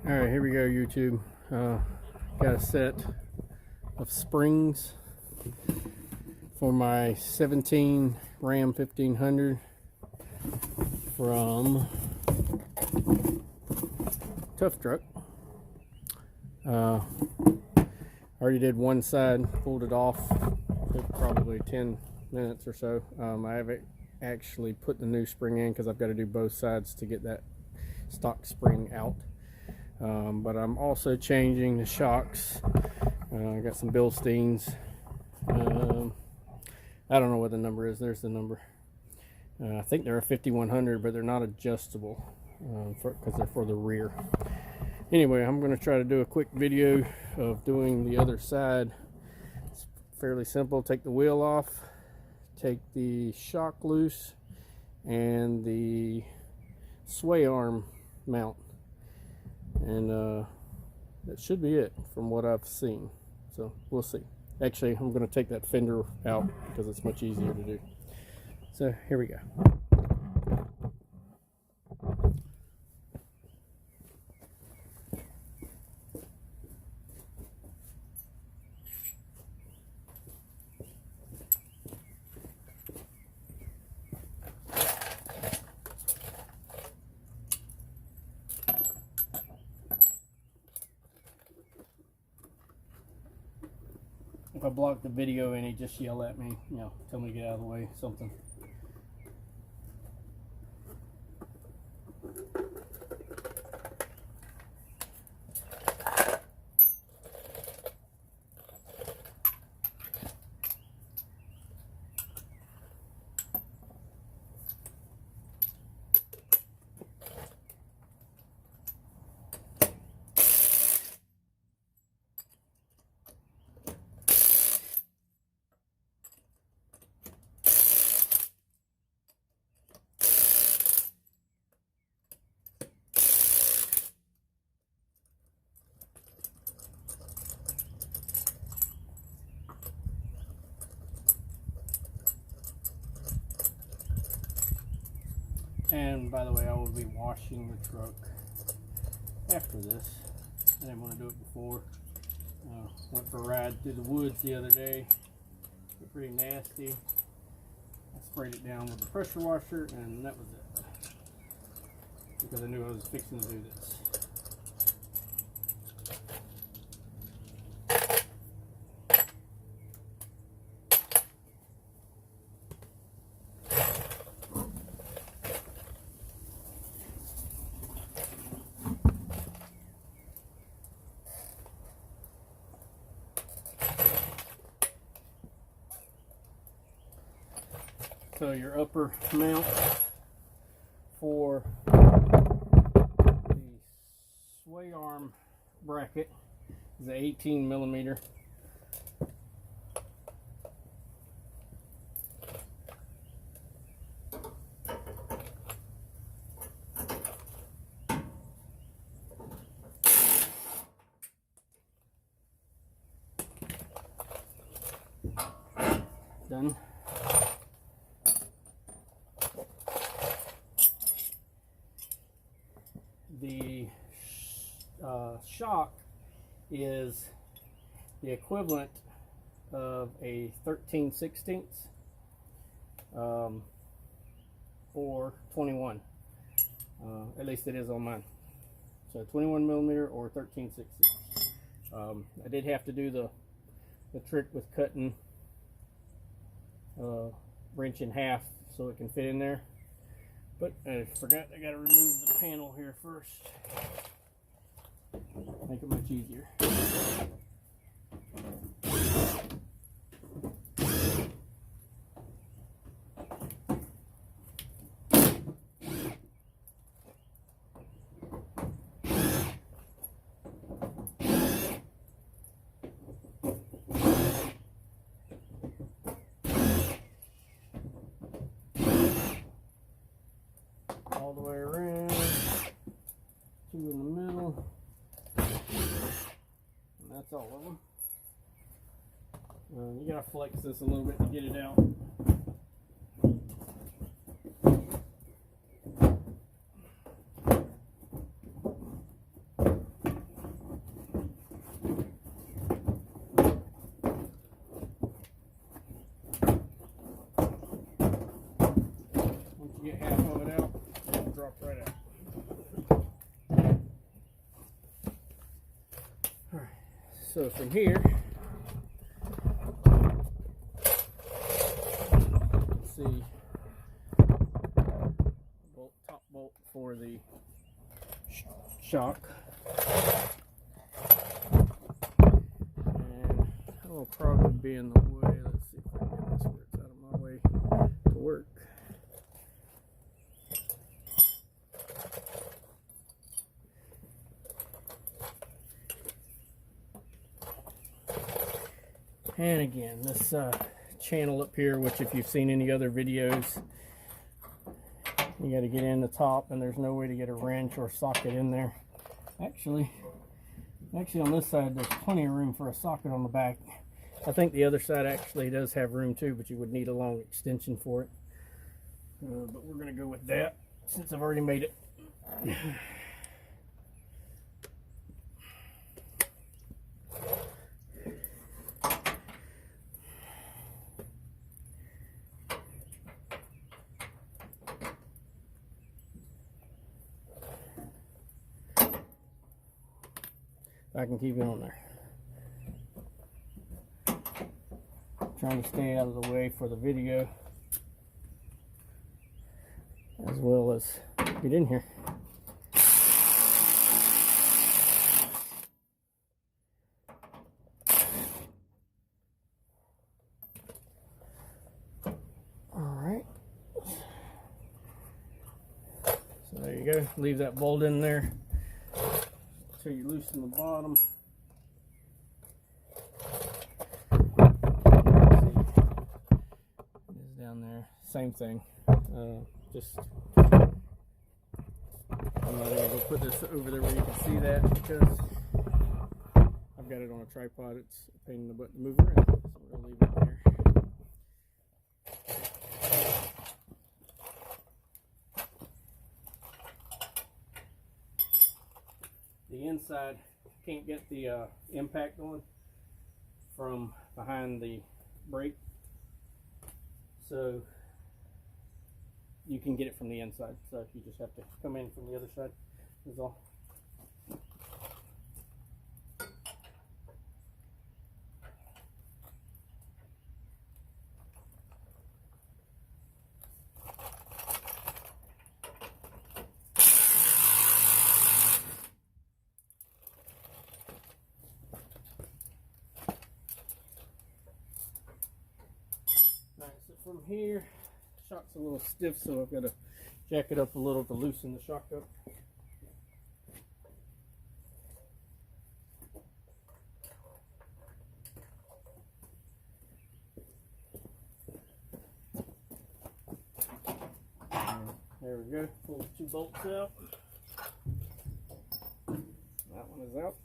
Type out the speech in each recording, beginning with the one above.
Alright, here we go, YouTube. Got a set of springs for my 17 Ram 1500 from Tuftruck. Already did one side, pulled it off, took probably 10 minutes or so. I haven't actually put the new spring in because I've got to do both sides to get that stock spring out. But I'm also changing the shocks. I got some bilsteins. I don't know what the number is. There's the number. I think they're a 5100, but they're not adjustable because they're for the rear. Anyway, I'm going to try to do a quick video of doing the other side. It's fairly simple. Take the wheel off, take the shock loose, and the sway arm mount. And that should be it from what I've seen. So we'll see. Actually, I'm going to take that fender out because it's much easier to do. So here we go. If I block the video any, just yell at me, tell me to get out of the way, something. And by the way, I will be washing the truck after this. I didn't want to do it before. Went for a ride through the woods the other day. It's pretty nasty. I sprayed it down with the pressure washer, and that was it. Because I knew I was fixing to do this. So your upper mount for the sway arm bracket is an 18 millimeter. Done. The shock is the equivalent of a 13/16 or 21. At least it is on mine. So 21 millimeter or 13/16. I did have to do the trick with cutting wrench in half so it can fit in there. But I forgot I gotta remove the panel here first. Make it much easier. All the way around, two in the middle, and that's all of them. You gotta flex this a little bit to get it out. so from here, let's see, top bolt for the shock, and it will probably be in the way. Let's see if I can get this where it's out of my way to work. And again, this channel up here, which if you've seen any other videos, you got to get in the top, and there's no way to get a wrench or socket in there. Actually on this side there's plenty of room for a socket on the back. I think the other side actually does have room too, but you would need a long extension for it. But we're going to go with that since I've already made it. I can keep it on there. Trying to stay out of the way for the video, as well as get in here. Alright. So there you go. Leave that bolt in there. So you loosen the bottom. It is down there. Same thing. Just I'm not going to put this over there where you can see that because I've got it on a tripod. It's a pain in the butt to move around, so we're going to leave it there. The inside can't get the impact on from behind the brake, so you can get it from the inside. So you just have to come in from the other side is all. From here, shock's a little stiff, so I've got to jack it up a little to loosen the shock up. And there we go. Pull the two bolts out. That one is out.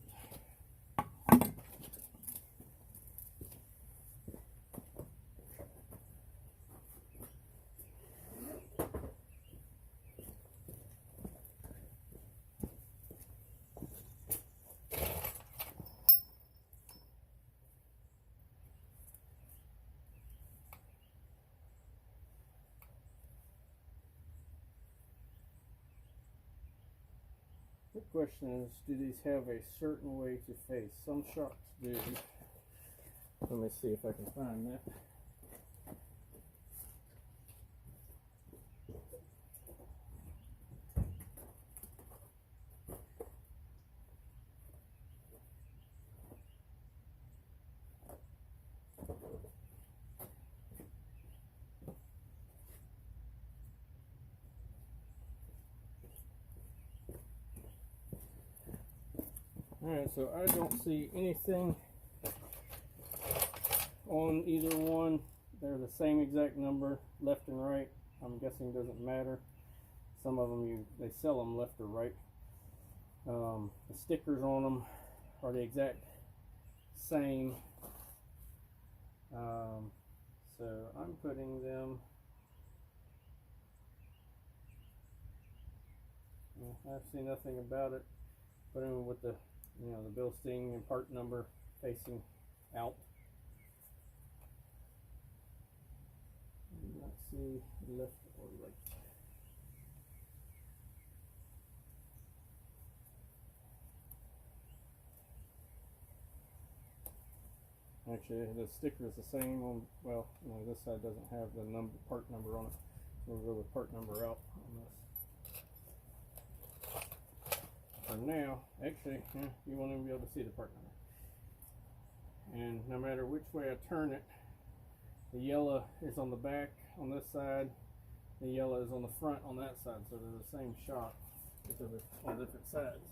The question is, do these have a certain way to face? Some shocks do. Let me see if I can find that. Alright, so I don't see anything on either one. They're the same exact number, left and right. I'm guessing it doesn't matter. Some of them they sell them left or right. The stickers on them are the exact same. So I'm putting them. I see nothing about it. Put them with the the bilstein and part number facing out. Let's see, left or right. Actually, the sticker is the same on, well, no, this side doesn't have the part number on it. So we'll go with part number out on this. For now, actually, you won't even be able to see the part number. And no matter which way I turn it, the yellow is on the back on this side, the yellow is on the front on that side, so they're the same shot on different sides.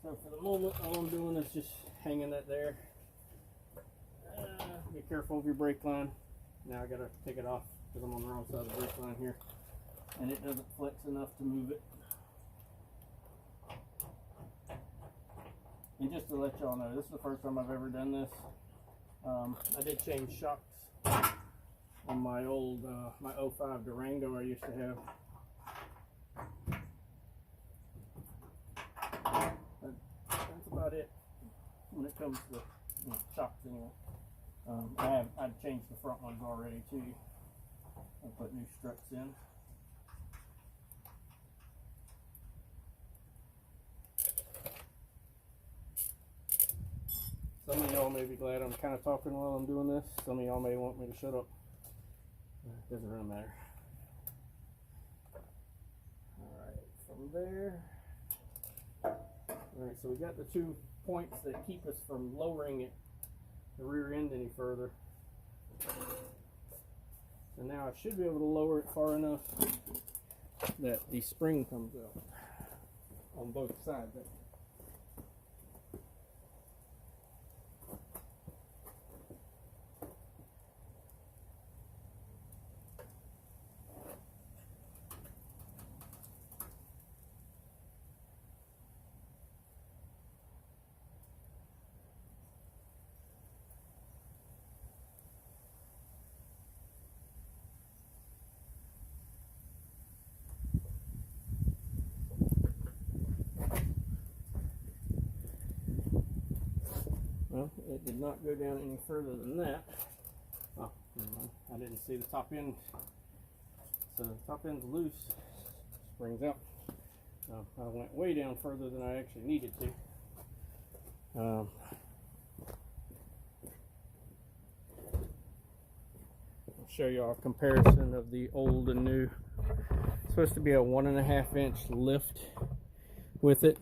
So for the moment, all I'm doing is just hanging that there. Be careful of your brake line. Now I gotta take it off because I'm on the wrong side of the brake line here, and it doesn't flex enough to move it. And just to let y'all know, this is the first time I've ever done this. I did change shocks on my old my '05 Durango I used to have. That's about it when it comes to shocks anyway. I've changed the front ones already too. I put new struts in. Some of y'all may be glad I'm kind of talking while I'm doing this. Some of y'all may want me to shut up. It doesn't really matter. Alright, from there. Alright, so we got the 2 points that keep us from lowering it, the rear end, any further. So now I should be able to lower it far enough that the spring comes out on both sides. Well, it did not go down any further than that. Oh, never mind. I didn't see the top end. So the top end's loose, springs out. I went way down further than I actually needed to. I'll show you a comparison of the old and new. It's supposed to be a 1.5 inch lift with it.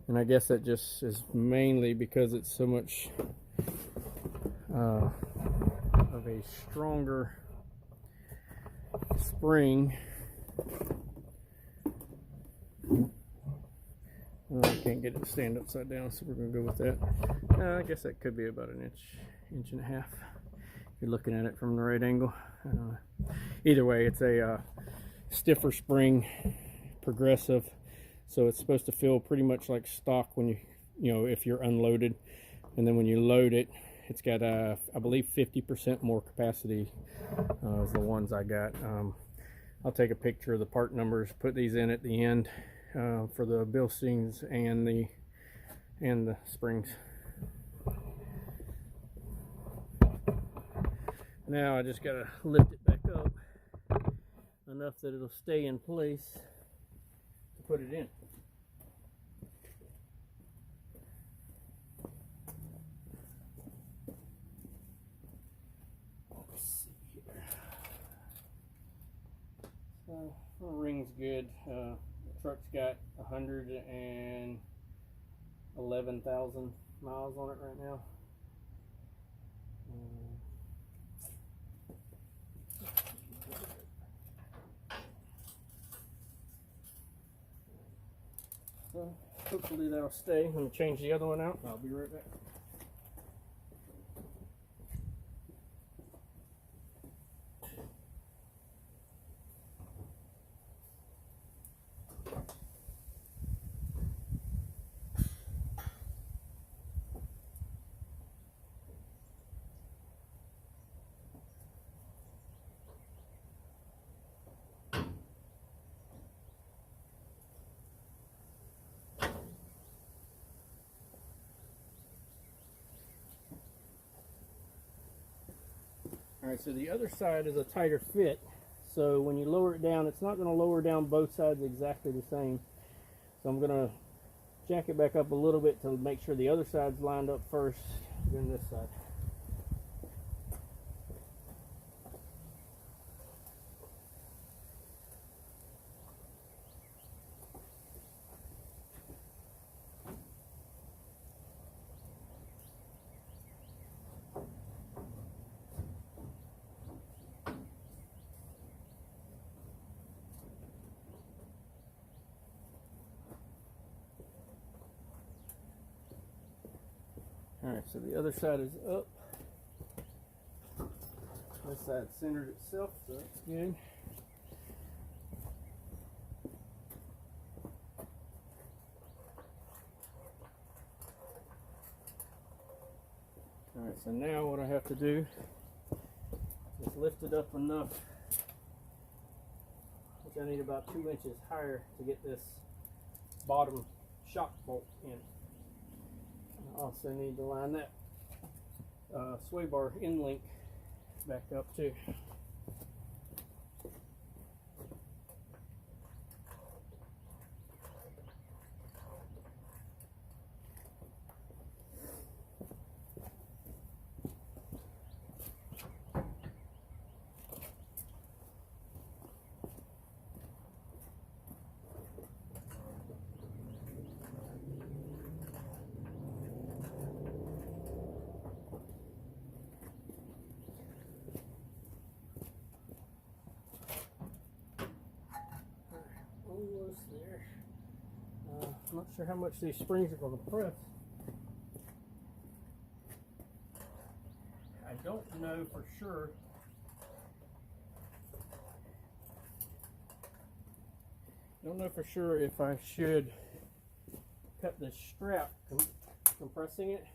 And I guess that just is mainly because it's so much of a stronger spring. I can't get it to stand upside down, so we're going to go with that. I guess that could be about an inch and a half. If you're looking at it from the right angle. I don't know. Either way, it's a stiffer spring, progressive. So it's supposed to feel pretty much like stock when you know, if you're unloaded. And then when you load it, it's got, I believe, 50% more capacity as the ones I got. I'll take a picture of the part numbers, put these in at the end for the bilsteins and the springs. Now I just gotta lift it back up enough that it'll stay in place to put it in. The ring's good. The truck's got 111,000 miles on it right now. So hopefully that'll stay. I'm going to change the other one out. I'll be right back. Alright, so the other side is a tighter fit. So when you lower it down, it's not going to lower down both sides exactly the same. So I'm going to jack it back up a little bit to make sure the other side's lined up first, then this side. Alright, so the other side is up. This side centered itself, so that's good. Alright, so now what I have to do is lift it up enough, which I need about 2 inches higher to get this bottom shock bolt in. I also need to line that sway bar end link back up too. Almost there. I'm not sure how much these springs are going to press. I don't know for sure. Don't know for sure if I should cut the strap compressing it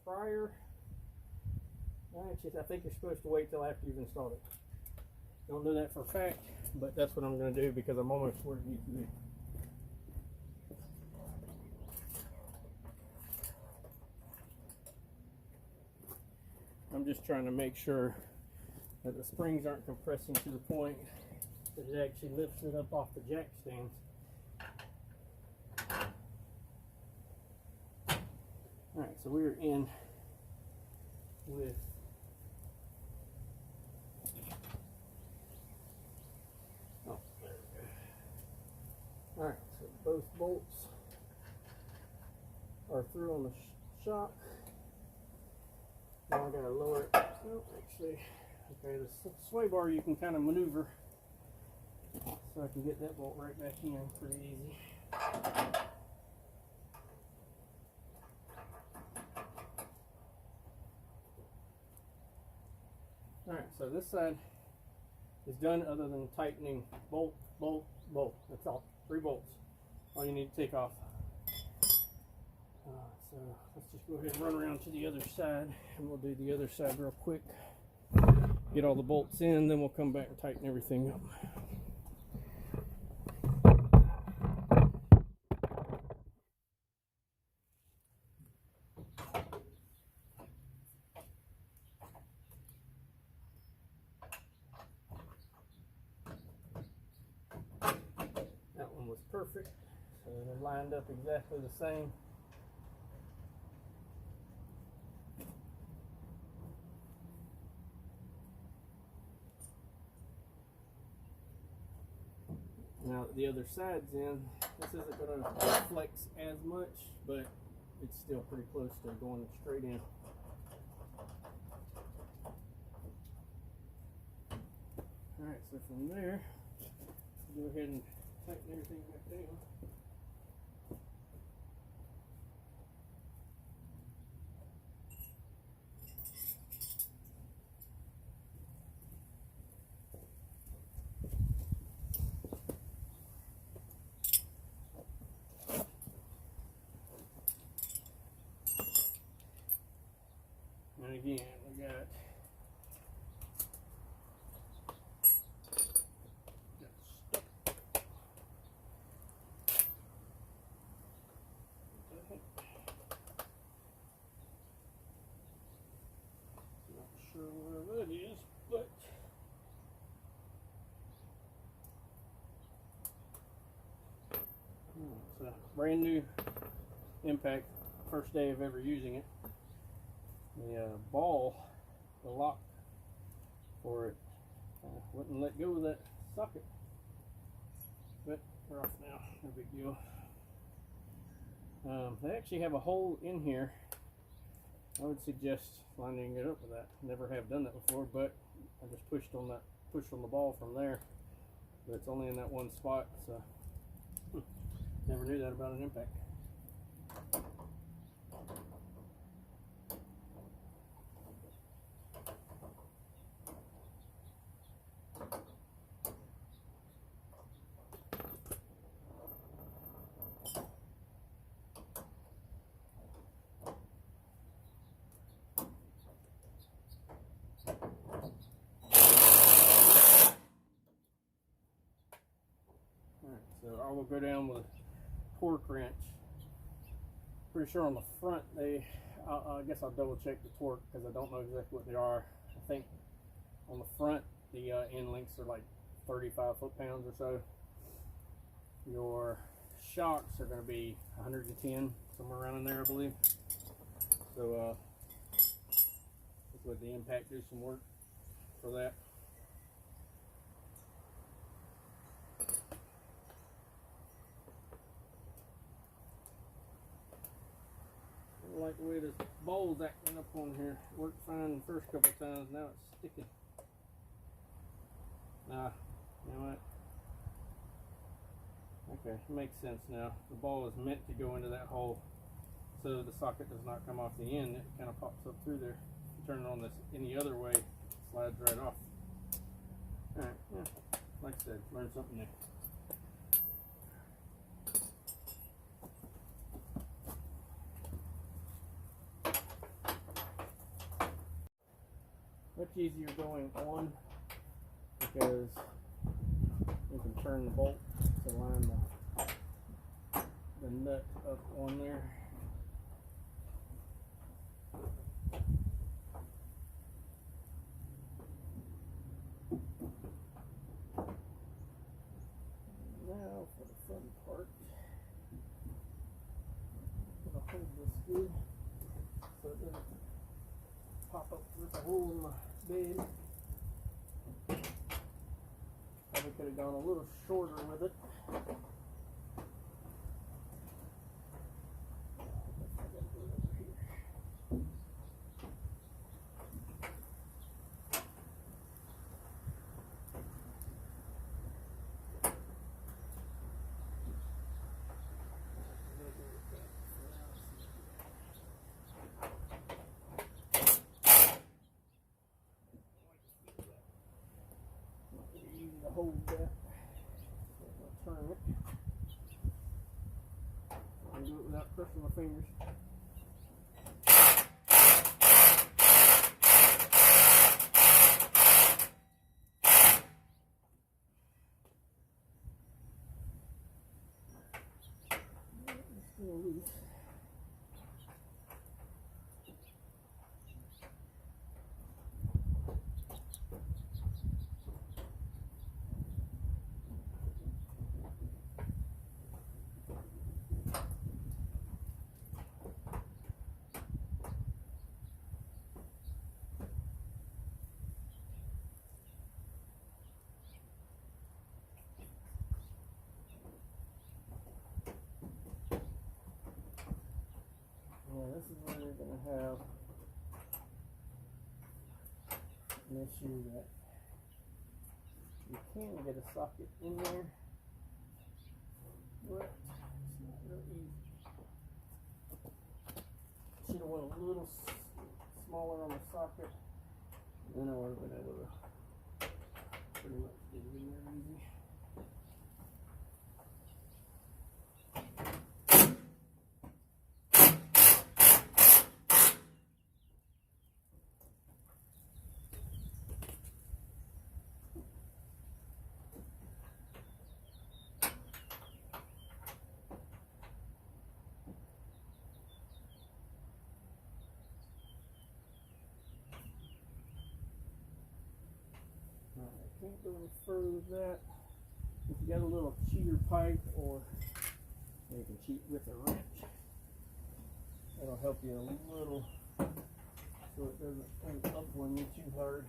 prior. I think you're supposed to wait till after you've installed it. Don't know that for a fact, but that's what I'm going to do because I'm almost where it needs to be. I'm just trying to make sure that the springs aren't compressing to the point that it actually lifts it up off the jack stands. Alright, so we're in with alright, so both bolts are through on the shock. Now I gotta lower it. Oh, actually, okay, the sway bar you can kind of maneuver, so I can get that bolt right back in pretty easy. Alright, so this side is done other than tightening bolt, bolt, bolt. That's all. 3 bolts. All you need to take off. So let's just go ahead and run around to the other side, and we'll do the other side real quick. Get all the bolts in, then we'll come back and tighten everything up. That one was perfect, so they're lined up exactly the same. Now that the other side's in, this isn't going to flex as much, but it's still pretty close to going straight in. Alright, so from there, go ahead and tighten everything back down. And again, we got not sure where that is. It's a brand new impact, first day of ever using it. The ball, the lock for it, wouldn't let go of that socket. But we're off now, no big deal. They actually have a hole in here. I would suggest lining it up with that. Never have done that before, but I just pushed on the ball from there. But it's only in that one spot, so never knew that about an impact. So I will go down with a torque wrench. Pretty sure on the front I guess I'll double check the torque because I don't know exactly what they are. I think on the front the end links are like 35 foot-pounds or so. Your shocks are going to be 110, somewhere around in there, I believe. So let's let the impact do some work for that. I like the way this ball's acting up on here. Worked fine the first couple times, now it's sticking. Nah, you know what? Okay, makes sense now. The ball is meant to go into that hole so the socket does not come off the end. It kind of pops up through there. If you turn it on this any other way, it slides right off. Alright, yeah, like I said, learn something new. Much easier going on because you can turn the bolt to line the nut up on there. Now for the fun part, I'm going to hold this good so it doesn't pop up with a hole in my bed. Probably could have gone a little shorter with it. Hold that. I'll turn it. I can do it without pressing my fingers. It's still loose. This is where you're going to have an issue that you can get a socket in there, but it's not real easy. Should have went a little smaller on the socket, then I would have been able to pretty much get it in there easy. Can't go any further with that. If you got a little cheater pipe or You can cheat with a wrench. That'll help you a little so it doesn't up on you too hard.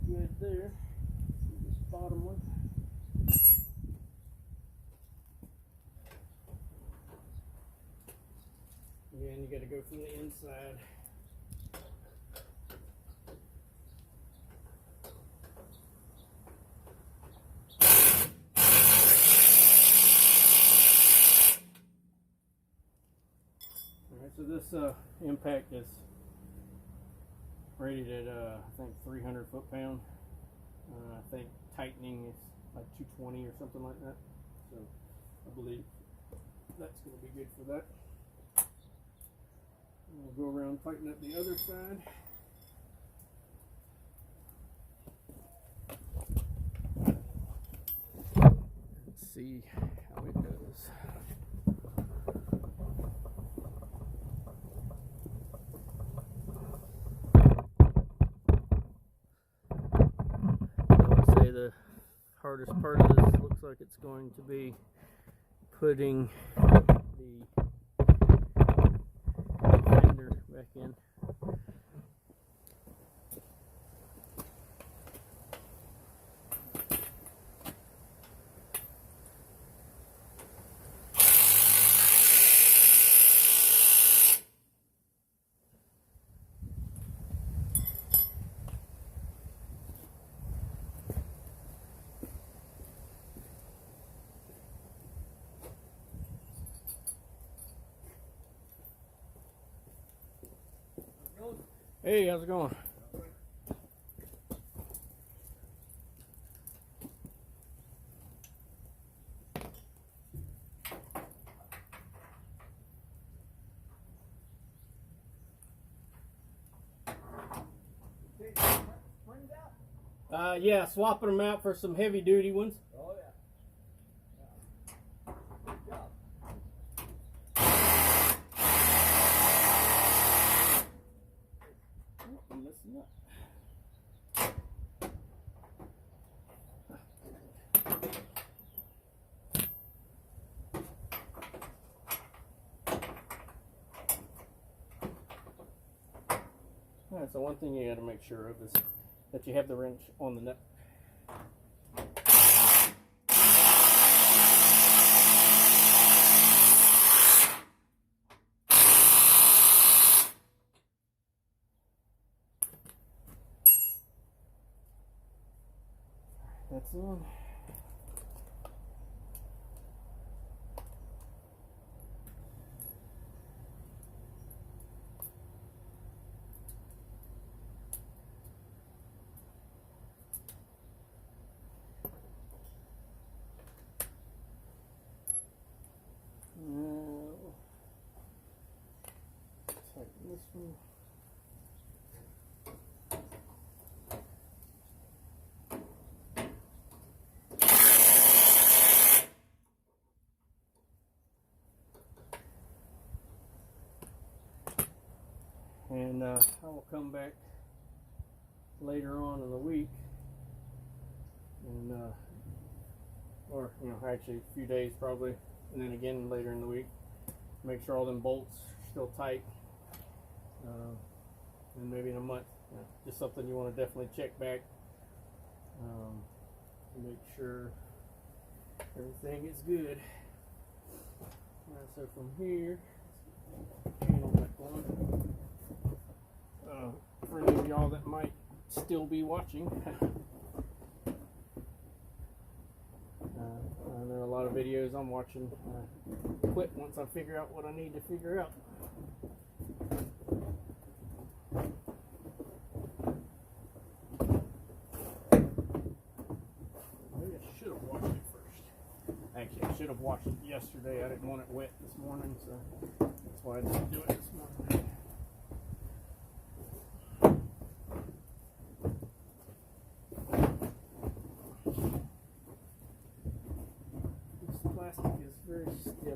Good there. This bottom one. Again, you got to go from the inside. All right, so this impact is rated at I think 300 foot-pound. I think tightening is like 220 or something like that. So I believe that's going to be good for that. And we'll go around tighten up the other side. Let's see how it goes. The hardest part of this looks like it's going to be putting the fender back in. Hey, how's it going? Yeah, swapping them out for some heavy duty ones. Oh yeah. Good job. Listen up. Alright, so one thing you got to make sure of is that you have the wrench on the nut. That's in. Now, tighten this one. And I will come back later on in the week, and or actually a few days probably, and then again later in the week, make sure all them bolts are still tight, and maybe in a month, just something you want to definitely check back, to make sure everything is good. Alright, so from here, panel back on. For any of y'all that might still be watching, I know a lot of videos I'm watching quit once I figure out what I need to figure out. Maybe I should have washed it first. Actually, I should have washed it yesterday. I didn't want it wet this morning, so that's why I didn't do it this morning.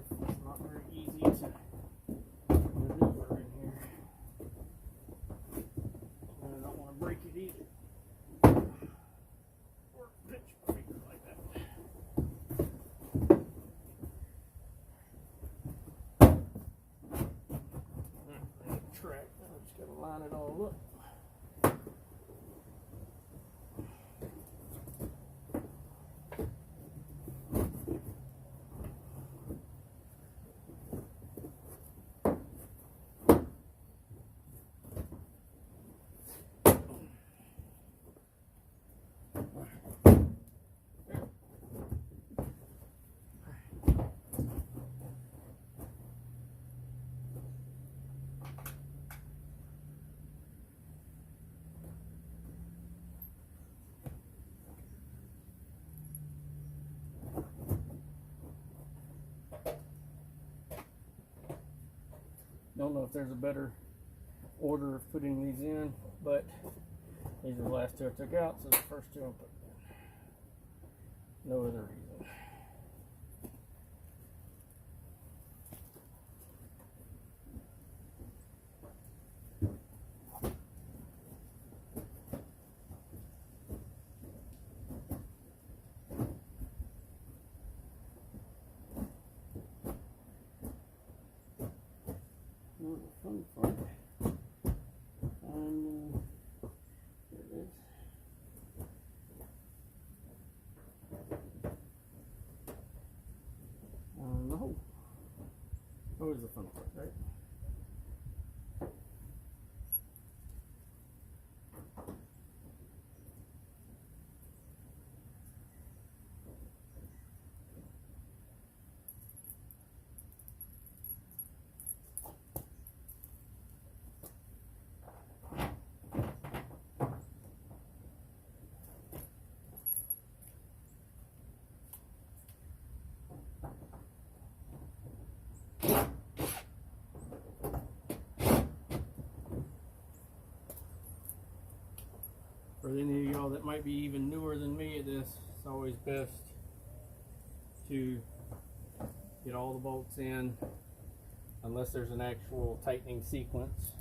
stiff. It's not very easy to maneuver in here. And I don't want to break it either. Or pinch my finger like that. Alright, track. Now I just got to line it all up. Don't know if there's a better order of putting these in, but these are the last two I took out, so the first two I'm putting in. No other reason. The fun part, and there it is. The hole. Always the fun part, right? For any of y'all that might be even newer than me at this, it's always best to get all the bolts in, unless there's an actual tightening sequence,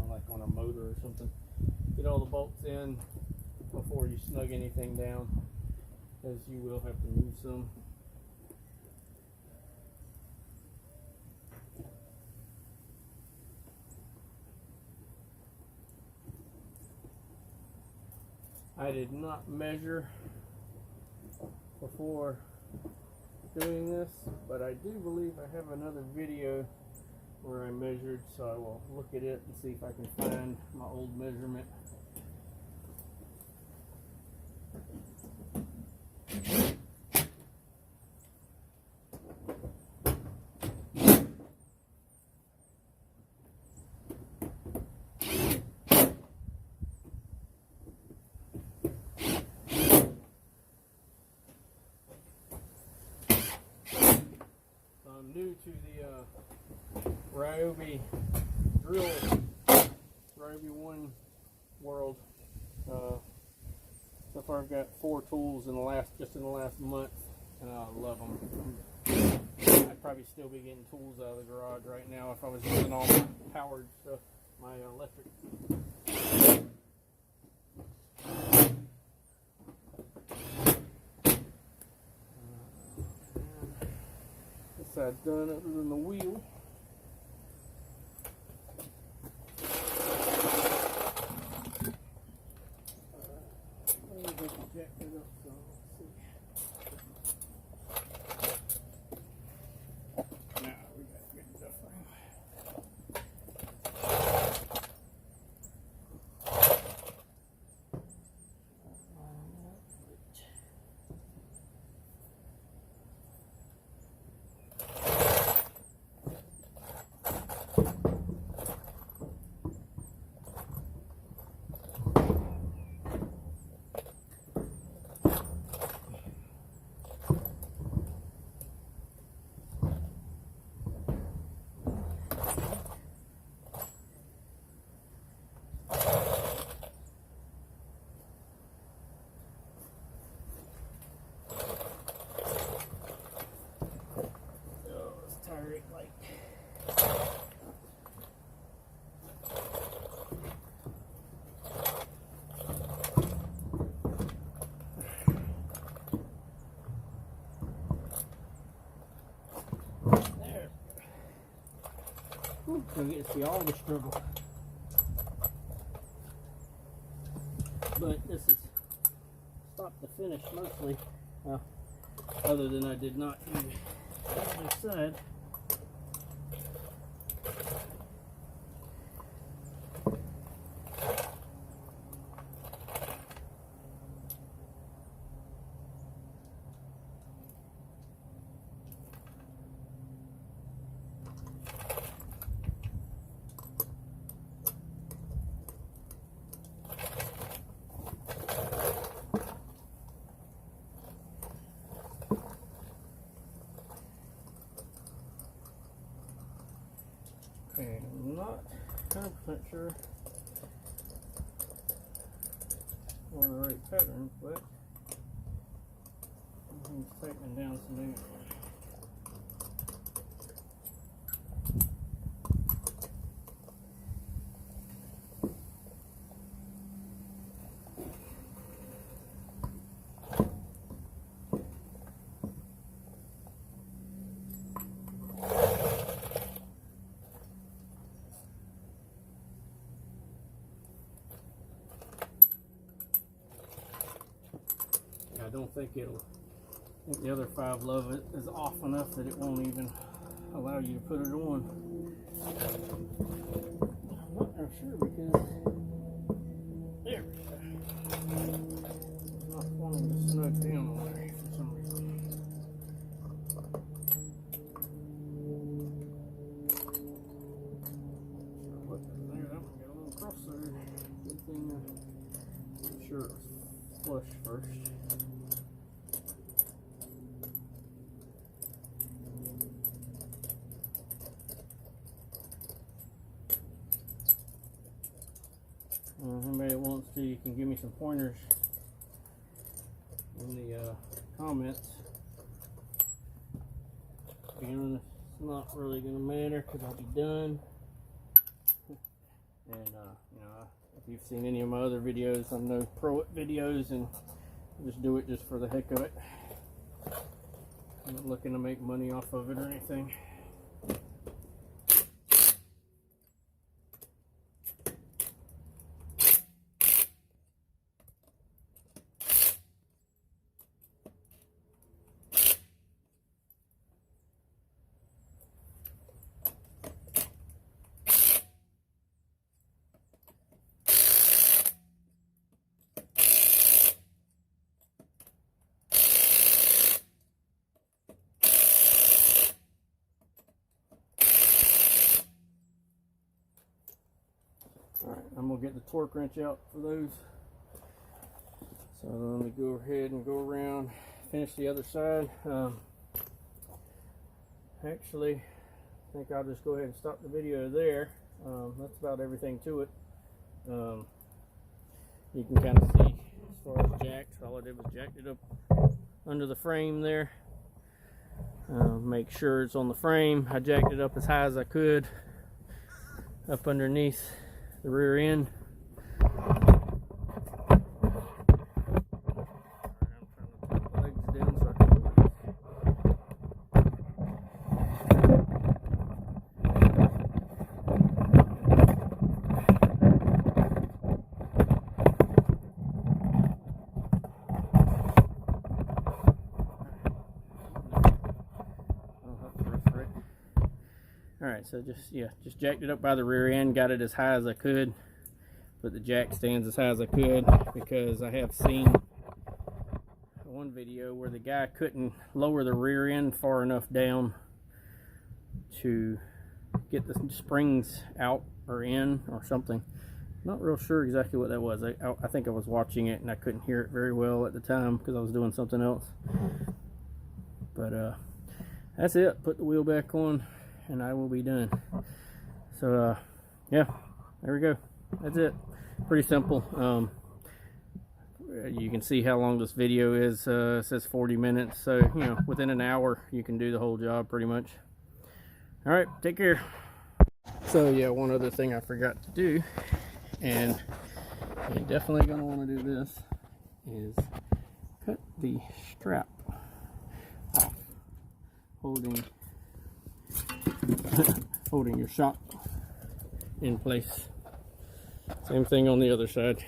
like on a motor or something. Get all the bolts in before you snug anything down, because you will have to move some. I did not measure before doing this, but I do believe I have another video where I measured, so I will look at it and see if I can find my old measurement. I'm new to the Ryobi drill, Ryobi 1 world. So far I've got 4 tools in the last month, and I love them. I'd probably still be getting tools out of the garage right now if I was using all my powered stuff, my electric. I've done other than the wheel. Whew, so you get to see all the struggle. But this is stop to finish mostly. Other than I did not do the other side. Okay, I'm not 100% sure on the right pattern, but I'm tightening down some things. I don't think I think the other 5 love it is off enough that it won't even allow you to put it on. I'm not sure because there we go. It's not wanting to snug down on there for some reason. What there? That one got a little cross there. Good thing I'm sure it's flush first. Anybody that wants to, you can give me some pointers in the comments. Again, it's not really going to matter because I'll be done. And you know, if you've seen any of my other videos, I'm no pro at videos, and I just do it just for the heck of it. I'm not looking to make money off of it or anything. Alright, I'm going to get the torque wrench out for those. So let me go ahead and go around, finish the other side. Actually, I think I'll just go ahead and stop the video there. That's about everything to it. You can kind of see as far as jacks, all I did was jacked it up under the frame there. Make sure it's on the frame. I jacked it up as high as I could up underneath the rear end. Alright, so just jacked it up by the rear end, got it as high as I could, put the jack stands as high as I could, because I have seen one video where the guy couldn't lower the rear end far enough down to get the springs out or in or something. Not real sure exactly what that was. I think I was watching it and I couldn't hear it very well at the time because I was doing something else. But that's it. Put the wheel back on and I will be done. So yeah, there we go. That's it. Pretty simple. You can see how long this video is. It says 40 minutes, so you know, within an hour you can do the whole job pretty much. All right, take care. So yeah, one other thing I forgot to do, and you're definitely going to want to do this, is cut the strap off holding holding your shock in place. Same thing on the other side.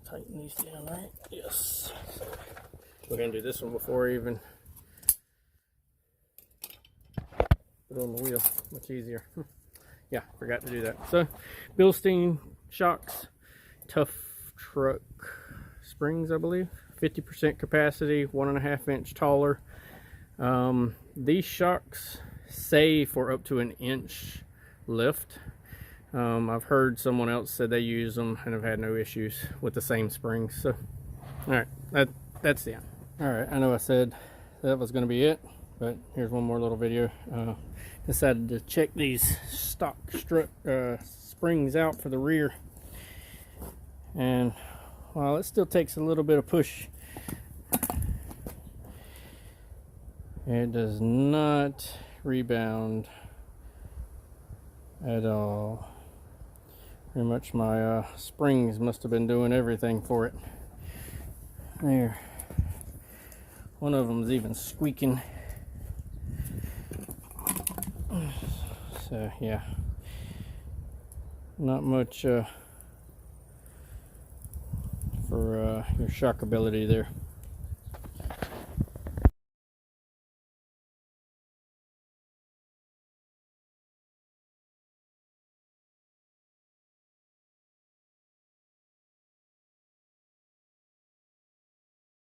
Tighten these down, right? Yes. We're gonna do this one before I even put it on the wheel. Much easier. Yeah, forgot to do that. So, bilstein shocks, tuftruck springs, I believe. 50% capacity, 1.5 inch taller. These shocks say for up to 1 inch lift. I've heard someone else said they use them and have had no issues with the same springs. So, all right, that's the end. All right, I know I said that was going to be it, but here's one more little video. Decided to check these stock springs out for the rear, and while it still takes a little bit of push, it does not rebound at all. Pretty much my springs must have been doing everything for it. There, one of them's even squeaking. So yeah, not much for your shock ability there.